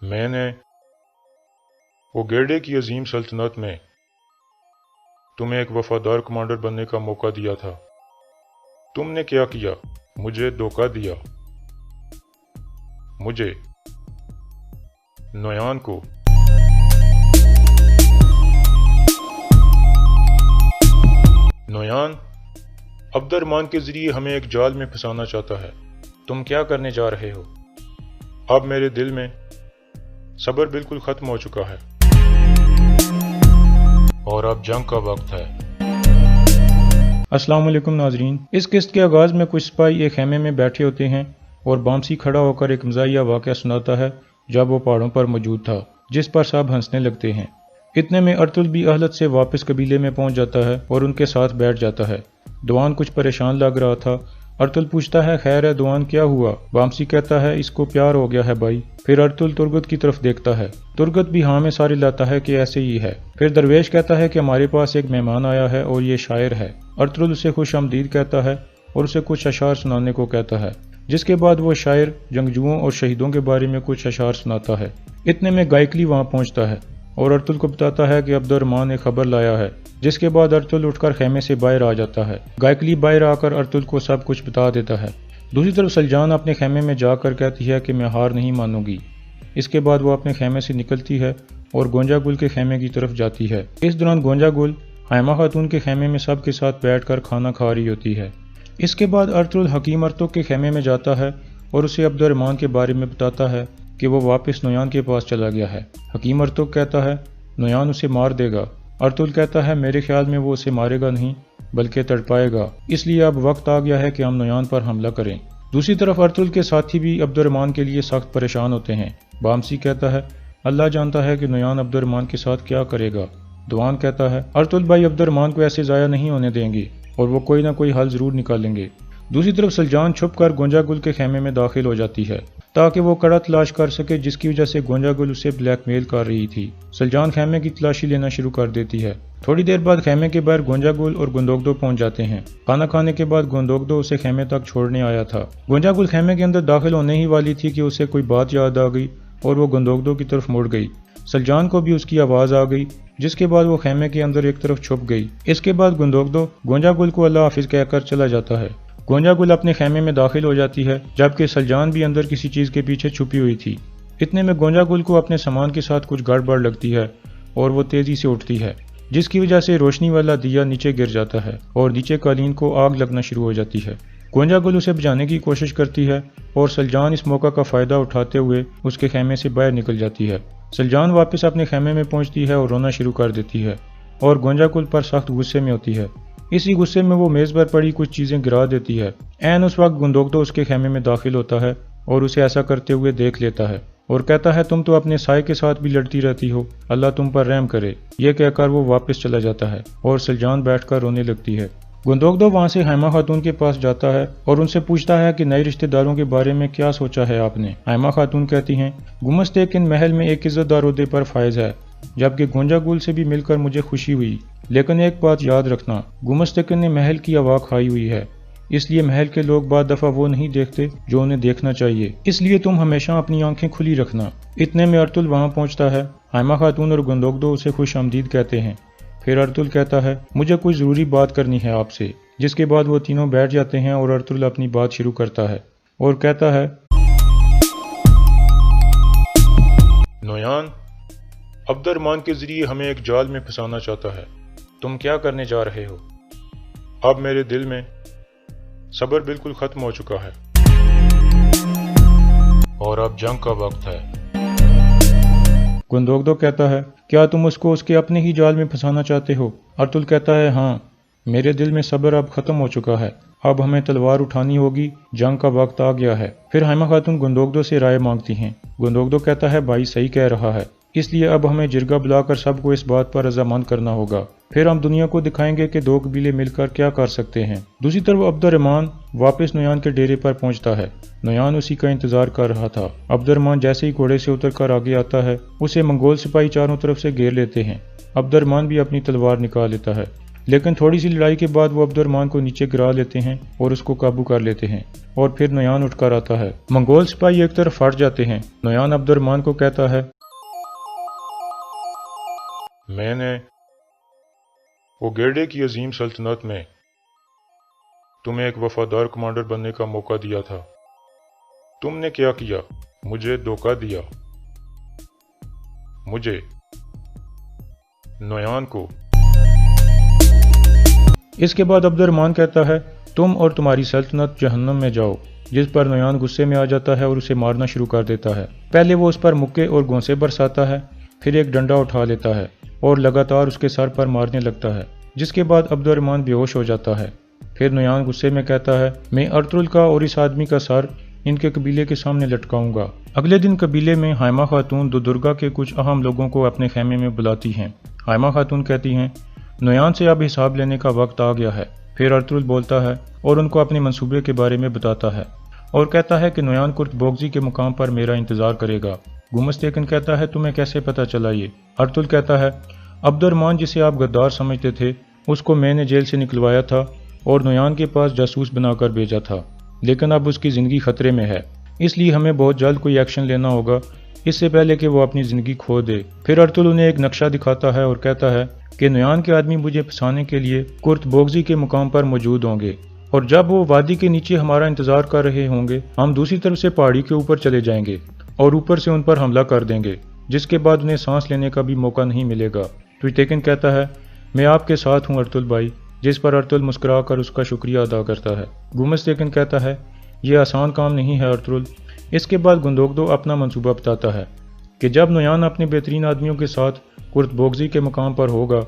मैंने ओगेडे की अजीम सल्तनत में तुम्हें एक वफादार कमांडर बनने का मौका दिया था। तुमने क्या किया? मुझे धोखा दिया। मुझे, नोयान को। नोयान अब्दुर्रहमान के जरिए हमें एक जाल में फंसाना चाहता है। तुम क्या करने जा रहे हो? अब मेरे दिल में सब्र बिल्कुल खत्म हो चुका है और अब जंग का वक्त है। अस्सलाम वालेकुम नाजरीन। इस किस्त के आगाज़ में कुछ सिपाही एक खेमे में बैठे होते हैं और बामसी खड़ा होकर एक मज़ाहिया वाक़या सुनाता है जब वो पहाड़ों पर मौजूद था, जिस पर सब हंसने लगते हैं। इतने में अर्तुल भी अहलत से वापस कबीले में पहुंच जाता है और उनके साथ बैठ जाता है। दुआन कुछ परेशान लग रहा था। अर्तुल पूछता है, खैर है दुआन, क्या हुआ? बामसी कहता है, इसको प्यार हो गया है भाई। फिर अर्तुल तुर्गत की तरफ देखता है। तुर्गत भी हाँ में सारी लाता है कि ऐसे ही है। फिर दरवेश कहता है कि हमारे पास एक मेहमान आया है और ये शायर है। अर्तुल उसे खुश आमदीद कहता है और उसे कुछ अशार सुनाने को कहता है, जिसके बाद वो शायर जंगजुओं और शहीदों के बारे में कुछ अशार सुनाता है। इतने में गायकली वहाँ पहुँचता है और अर्तुल को बताता है कि अब्दुर्रहमान ने खबर लाया है, जिसके बाद अर्तुल उठकर खेमे से बाहर आ जाता है। गायकली बाहर आकर अर्तुल को सब कुछ बता देता है। दूसरी तरफ सलजान अपने खेमे में जाकर कहती है कि मैं हार नहीं मानूंगी। इसके बाद वो अपने खेमे से निकलती है और गोंजा गुल के खेमे की तरफ जाती है। इस दौरान गोंजा गुल हायमा खातून के खेमे में सब के साथ बैठकर खाना खा रही होती है। इसके बाद अर्तुल हकीम अर्तुग के खेमे में जाता है और उसे अब्दुर्रहमान के बारे में बताता है कि वो वापस नोयान के पास चला गया है। हकीम अर्तुग कहता है, नोयान उसे मार देगा। अर्तुल कहता है, मेरे ख्याल में वो उसे मारेगा नहीं बल्कि तड़पाएगा, इसलिए अब वक्त आ गया है कि हम नोयान पर हमला करें। दूसरी तरफ अर्तुल के साथी भी अब्दुर्रहमान के लिए सख्त परेशान होते हैं। बामसी कहता है, अल्लाह जानता है कि नोयान अब्दुर्रहमान के साथ क्या करेगा। दुआन कहता है, अर्तुल भाई अब्दुर्रहमान को ऐसे ज़ाया नहीं होने देंगे और वो कोई ना कोई हल जरूर निकालेंगे। दूसरी तरफ सलजान छुपकर गोंजा गुल के खेमे में दाखिल हो जाती है ताकि वो कड़ा तलाश कर सके, जिसकी वजह से गोंजा गुल उसे ब्लैकमेल कर रही थी। सलजान खेमे की तलाशी लेना शुरू कर देती है। थोड़ी देर बाद खेमे के बाहर गोंजा गुल और गुंदोगदो पहुंच जाते हैं। खाना खाने के बाद गुंदोगदो उसे खेमे तक छोड़ने आया था। गोंजा गुल खेमे के अंदर दाखिल होने ही वाली थी कि उसे कोई बात याद आ गई और वो गुंदोगदो की तरफ मुड़ गई। सलजान को भी उसकी आवाज़ आ गई, जिसके बाद वो खेमे के अंदर एक तरफ छुप गई। इसके बाद गुंदोगदो गोंजा गुल को अल्लाह हाफिज कहकर चला जाता है। गोंजा गुल अपने खेमे में दाखिल हो जाती है, जबकि सलजान भी अंदर किसी चीज़ के पीछे छुपी हुई थी। इतने में गोंजा गुल को अपने सामान के साथ कुछ गड़बड़ लगती है और वो तेज़ी से उठती है, जिसकी वजह से रोशनी वाला दिया नीचे गिर जाता है और नीचे कालीन को आग लगना शुरू हो जाती है। गोंजा गुल उसे बुझाने की कोशिश करती है और सलजान इस मौका का फ़ायदा उठाते हुए उसके खेमे से बाहर निकल जाती है। सलजान वापस अपने खेमे में पहुंचती है और रोना शुरू कर देती है और गोंजा गुल पर सख्त गुस्से में होती है। इसी गुस्से में वो मेज़ पर पड़ी कुछ चीज़ें गिरा देती है। ऐन उस वक्त गुंदोगदो उसके खेमे में दाखिल होता है और उसे ऐसा करते हुए देख लेता है और कहता है, तुम तो अपने साए के साथ भी लड़ती रहती हो, अल्लाह तुम पर रहम करे। ये कहकर वो वापस चला जाता है और सलजान बैठकर रोने लगती है। गुंदोगदो वहाँ से हायमा खातून के पास जाता है और उनसे पूछता है कि नए रिश्तेदारों के बारे में क्या सोचा है आपने। हायमा खातून कहती हैं, गुमस्तेकिन महल में एक इज्जतदार ओहदे पर फायज है, जबकि गोंजा गुल से भी मिलकर मुझे खुशी हुई। लेकिन एक बात याद रखना, गुमस्तेकिन ने महल की हवा खाई हुई है, इसलिए महल के लोग बाद दफा वो नहीं देखते जो उन्हें देखना चाहिए, इसलिए तुम हमेशा अपनी आंखें खुली रखना। इतने में अर्तुल वहाँ पहुँचता है। हायमा खातून और गुंदोगदो उसे खुश आमदीद कहते हैं। फिर अर्तुल कहता है, मुझे कुछ ज़रूरी बात करनी है आपसे, जिसके बाद वो तीनों बैठ जाते हैं और अर्तुल अपनी बात शुरू करता है और कहता है, नोयान अब्दुर्रहमान के जरिए हमें एक जाल में फंसाना चाहता है। तुम क्या करने जा रहे हो? अब मेरे दिल में सब्र बिल्कुल खत्म हो चुका है और अब जंग का वक्त है। गुंदोगदो कहता है, क्या तुम उसको उसके अपने ही जाल में फंसाना चाहते हो? अर्तुल कहता है, हाँ, मेरे दिल में सब्र अब खत्म हो चुका है, अब हमें तलवार उठानी होगी, जंग का वक्त आ गया है। फिर हायमा खातून गुंदोगदो से राय मांगती हैं। गुंदोगदो कहता है, भाई सही कह रहा है, इसलिए अब हमें जिरगा बुलाकर सबको इस बात पर रजामंद करना होगा। फिर हम दुनिया को दिखाएंगे कि दो कबीले मिलकर क्या कर सकते हैं। दूसरी तरफ अब्दुर्रहमान वापस नोयान के डेरे पर पहुंचता है। नोयान उसी का इंतजार कर रहा था। अब्दुर्रहमान जैसे ही घोड़े से उतरकर आगे आता है, उसे मंगोल सिपाही चारों तरफ से घेर लेते हैं। अब्दुर्रहमान भी अपनी तलवार निकाल लेता है। لیکن تھوڑی سی لڑائی کے بعد وہ عبد الرحمن کو نیچے گرا لیتے ہیں اور اس کو قابو کر لیتے ہیں اور پھر نویان اٹھ کر آتا ہے۔ منگول سپاہی ایک طرف ہٹ جاتے ہیں۔ نویان عبد الرحمن کو کہتا ہے، میں نے اوگیڈے کی عظیم سلطنت میں تمہیں ایک وفادار کمانڈر بننے کا موقع دیا تھا۔ تم نے کیا کیا؟ مجھے دھوکہ دیا، مجھے، نویان کو۔ اس کے بعد عبد الرحمن کہتا ہے، تم اور تمہاری سلطنت جہنم میں جاؤ، جس پر نویان غصے میں آ جاتا ہے اور اسے مارنا شروع کر دیتا ہے۔ پہلے وہ اس پر مکے اور گونسے برساتا ہے، پھر ایک ڈنڈا اٹھا لیتا ہے اور لگاتار اس کے سر پر مارنے لگتا ہے، جس کے بعد عبد الرحمن بے ہوش ہو جاتا ہے۔ پھر نویان غصے میں کہتا ہے، میں ارطغرل کا اور اس آدمی کا سر ان کے قبیلے کے سامنے لٹکاؤں گا۔ اگلے دن قبیلے میں حائمہ خاتون دودرگا کے کچھ اہم لوگوں کو اپنے خیمے میں بلاتی ہیں۔ حائمہ خاتون کہتی ہیں، نویان سے اب حساب لینے کا وقت آ گیا ہے۔ پھر ارطغرل بولتا ہے اور ان کو اپنے منصوبے کے بارے میں بتاتا ہے اور کہتا ہے کہ نویان کرت بوغزی کے مقام پر میرا انتظار کرے گا۔ گمستیکن کہتا ہے، تمہیں کیسے پتہ چلا یہ؟ ارطغرل کہتا ہے، عبد الرحمن جسے آپ غدار سمجھتے تھے، اس کو میں نے جیل سے نکلوایا تھا اور نویان کے پاس جاسوس بنا کر بھیجا تھا، لیکن اب اس کی زندگی خطرے میں ہے، اس لیے ہمیں بہت جلد کوئی ایکشن لینا ہوگا اس سے پہلے کہ وہ اپنی زندگی کھو دے۔ پھر ارطغرل انہیں ایک نقشہ دکھاتا ہے اور کہتا ہے کہ نویان کے آدمی مجھے پھنسانے کے لیے کرت بوغزی کے مقام پر موجود ہوں گے، اور جب وہ وادی کے نیچے ہمارا انتظار کر رہے ہوں گے، ہم دوسری طرف سے پہاڑی کے اوپر چلے جائیں گے اور اوپر سے ان پر حملہ کر دیں گے، جس کے بعد انہیں سانس لینے کا بھی موقع نہیں ملے گا۔ ٹویٹیکن کہتا ہے، میں آپ کے ساتھ ہوں ارطغرل بھائی، جس پر ارطغرل مسکرا کر اس کا شکریہ ادا کرتا ہے۔ گمستیکن کہتا ہے، یہ آسان کام نہیں ہے ارطغرل۔ اس کے بعد گندوگدو اپنا منصوبہ بتاتا ہے کہ جب نویان اپنے بہترین آدمیوں کے ساتھ کرت بوغزی کے مقام پر ہوگا،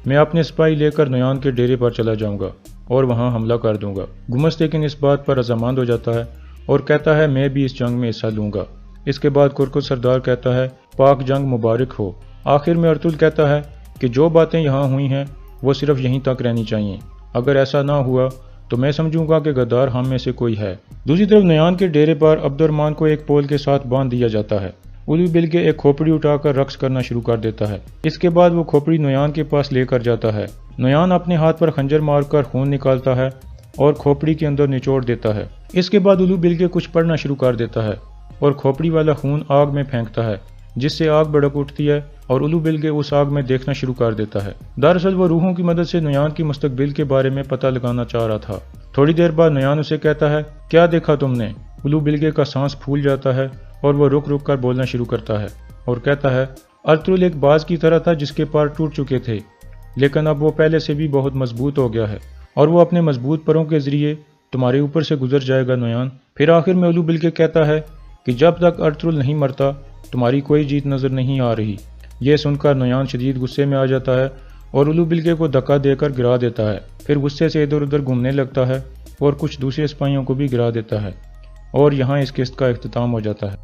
میں اپنے سپاہی لے کر نویان کے ڈیرے پر چلا جاؤں گا اور وہاں حملہ کر دوں گا۔ گمستیکن اس بات پر رضامند ہو جاتا ہے اور کہتا ہے، میں بھی اس جنگ میں حصہ لوں گا۔ اس کے بعد کرکٹ سردار کہتا ہے، پاک جنگ مبارک ہو۔ آخر میں ارطغرل کہتا ہے کہ جو باتیں یہاں ہوئی ہیں وہ صرف یہیں تک رہنی چاہیے، اگر ایسا نہ ہوا تو میں سمجھوں گا کہ غدار ہم میں سے کوئی ہے۔ دوسری طرف نویان کے ڈیرے پر عبد الرحمن کو ایک پول کے ساتھ باندھ دیا جاتا ہے۔ الو بل کے ایک کھوپڑی اٹھا کر رقص کرنا شروع کر دیتا ہے۔ اس کے بعد وہ کھوپڑی نویان کے پاس لے کر جاتا ہے۔ نویان اپنے ہاتھ پر خنجر مار کر خون نکالتا ہے اور کھوپڑی کے اندر نچوڑ دیتا ہے۔ اس کے بعد الو بل کے کچھ پڑھنا شروع کر دیتا ہے اور کھوپڑی والا خون آگ میں پھینکتا ہے، جس سے آگ بھڑک اٹھتی ہے اور الو بل کے اس آگ میں دیکھنا شروع کر دیتا ہے۔ دراصل وہ روحوں کی مدد سے نویان کی مستقبل کے بارے میں پتہ لگانا چاہ رہا تھا۔ تھوڑی دیر بعد نویان اسے کہتا ہے، کیا دیکھا تم نے؟ الو بلگے کا سانس پھول جاتا ہے اور وہ رک رک کر بولنا شروع کرتا ہے اور کہتا ہے، ارطغرل ایک باز کی طرح تھا جس کے پار ٹوٹ چکے تھے، لیکن اب وہ پہلے سے بھی بہت مضبوط ہو گیا ہے اور وہ اپنے مضبوط پروں کے ذریعے تمہارے اوپر سے گزر جائے گا نویان۔ پھر آخر میں الو بلگے کہتا ہے کہ جب تک ارطغرل نہیں مرتا تمہاری کوئی جیت نظر نہیں آ رہی۔ یہ سن کر نویان شدید غصے میں آ جاتا ہے اور الو بلگے کو دھکا دے کر گرا دیتا ہے، پھر غصے سے ادھر ادھر گھومنے لگتا ہے اور کچھ دوسرے سپاہیوں کو بھی گرا دیتا ہے، اور یہاں اس قسط کا اختتام ہو جاتا ہے۔